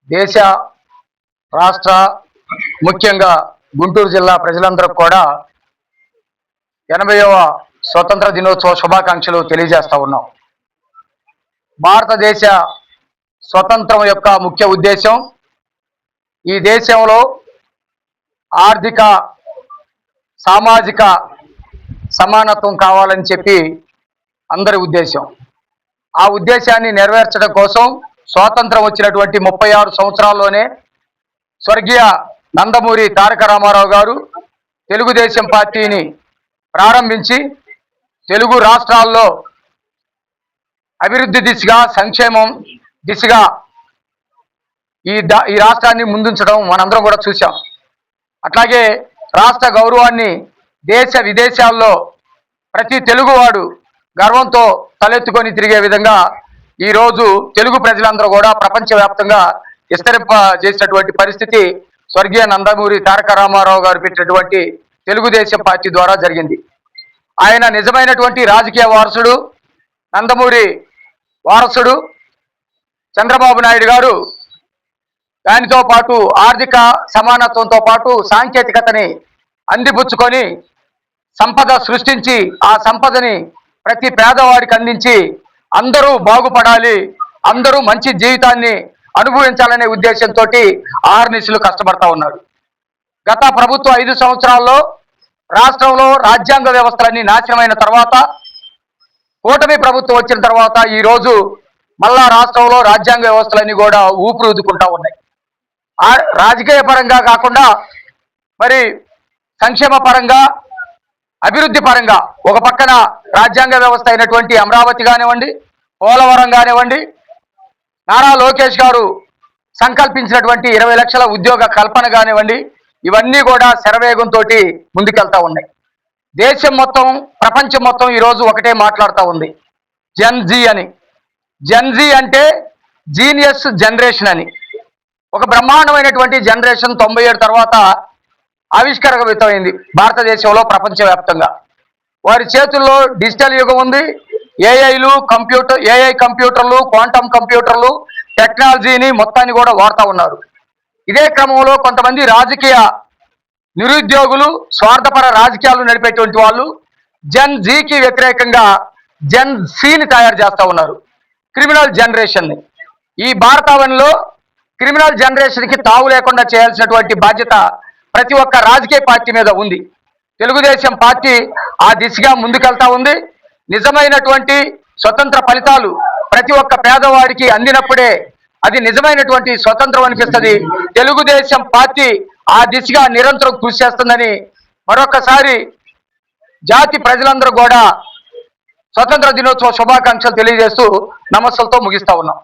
దేశ రాష్ట్ర ముఖ్యంగా గుంటూరు జిల్లా ప్రజలందరూ కూడా 80వ స్వతంత్ర దినోత్సవ శుభాకాంక్షలు తెలియజేస్తా ఉన్నాం. భారతదేశ స్వతంత్రం యొక్క ముఖ్య ఉద్దేశం ఈ దేశంలో ఆర్థిక సామాజిక సమానత్వం కావాలని చెప్పి అందరి ఉద్దేశం. ఆ ఉద్దేశాన్ని నెరవేర్చడం కోసం స్వాతంత్రం వచ్చినటువంటి 36 సంవత్సరాల్లోనే స్వర్గీయ నందమూరి తారక రామారావు గారు తెలుగుదేశం పార్టీని ప్రారంభించి తెలుగు రాష్ట్రాల్లో అభివృద్ధి దిశగా సంక్షేమం దిశగా ఈ రాష్ట్రాన్ని ముందుంచడం మనందరం కూడా చూసాం. అట్లాగే రాష్ట్ర గౌరవాన్ని దేశ విదేశాల్లో ప్రతి తెలుగువాడు గర్వంతో తలెత్తుకొని తిరిగే విధంగా ఈరోజు తెలుగు ప్రజలందరూ కూడా ప్రపంచవ్యాప్తంగా విస్తరింపజేసినటువంటి పరిస్థితి స్వర్గీయ నందమూరి తారక రామారావు గారు పెట్టినటువంటి తెలుగుదేశం పార్టీ ద్వారా జరిగింది. ఆయన నిజమైనటువంటి రాజకీయ వారసుడు. నందమూరి వారసుడు చంద్రబాబు నాయుడు గారు దానితో పాటు ఆర్థిక సమానత్వంతో పాటు సాంకేతికతని అందిపుచ్చుకొని సంపద సృష్టించి ఆ సంపదని ప్రతి పేదవాడికి అందించి అందరూ బాగుపడాలి, అందరూ మంచి జీవితాన్ని అనుభవించాలనే ఉద్దేశంతో ఆర్నిశలు కష్టపడతా ఉన్నారు. గత ప్రభుత్వ 5 సంవత్సరాల్లో రాష్ట్రంలో రాజ్యాంగ వ్యవస్థలన్నీ నాశనమైన తర్వాత కూటమి ప్రభుత్వం వచ్చిన తర్వాత ఈరోజు మళ్ళా రాష్ట్రంలో రాజ్యాంగ వ్యవస్థలన్నీ కూడా ఊపిరుదుకుంటా ఉన్నాయి. రాజకీయ పరంగా కాకుండా మరి సంక్షేమ పరంగా అభివృద్ధి పరంగా ఒక పక్కన రాజ్యాంగ వ్యవస్థ అయినటువంటి అమరావతి కానివ్వండి, పోలవరం కానివ్వండి, నారా లోకేష్ గారు సంకల్పించినటువంటి 20 లక్షల ఉద్యోగ కల్పన కానివ్వండి, ఇవన్నీ కూడా శరవేగంతో ముందుకెళ్తా ఉన్నాయి. దేశం మొత్తం ప్రపంచం మొత్తం ఈరోజు ఒకటే మాట్లాడుతూ ఉంది, జెన్జీ అని. జెన్జీ అంటే జీనియస్ జనరేషన్ అని. ఒక బ్రహ్మాండమైనటువంటి జనరేషన్ 97 తర్వాత ఆవిష్కరణమైంది భారతదేశంలో ప్రపంచవ్యాప్తంగా. వారి చేతుల్లో డిజిటల్ యుగం ఉంది. ఏఐ కంప్యూటర్లు, క్వాంటమ్ కంప్యూటర్లు, టెక్నాలజీని మొత్తాన్ని కూడా వాడుతూ ఉన్నారు. ఇదే క్రమంలో కొంతమంది రాజకీయ నిరుద్యోగులు, స్వార్థపర రాజకీయాలు నడిపేటువంటి వాళ్ళు జెన్ జీకి వ్యతిరేకంగా జెన్ సిని తయారు చేస్తూ ఉన్నారు, క్రిమినల్ జనరేషన్ని. ఈ భారతావనిలో క్రిమినల్ జనరేషన్కి తావు లేకుండా చేయాల్సినటువంటి బాధ్యత ప్రతి ఒక్క రాజకీయ పార్టీ మీద ఉంది. తెలుగుదేశం పార్టీ ఆ దిశగా ముందుకెళ్తా ఉంది. నిజమైనటువంటి స్వతంత్ర ఫలితాలు ప్రతి ఒక్క పేదవాడికి అందినప్పుడే అది నిజమైనటువంటి స్వతంత్రం అనిపిస్తుంది. తెలుగుదేశం పార్టీ ఆ దిశగా నిరంతరం కృషి చేస్తుందని మరొకసారి జాతి ప్రజలందరూ కూడా స్వతంత్ర దినోత్సవ శుభాకాంక్షలు తెలియజేస్తూ నమస్సులతో ముగిస్తా ఉన్నాం.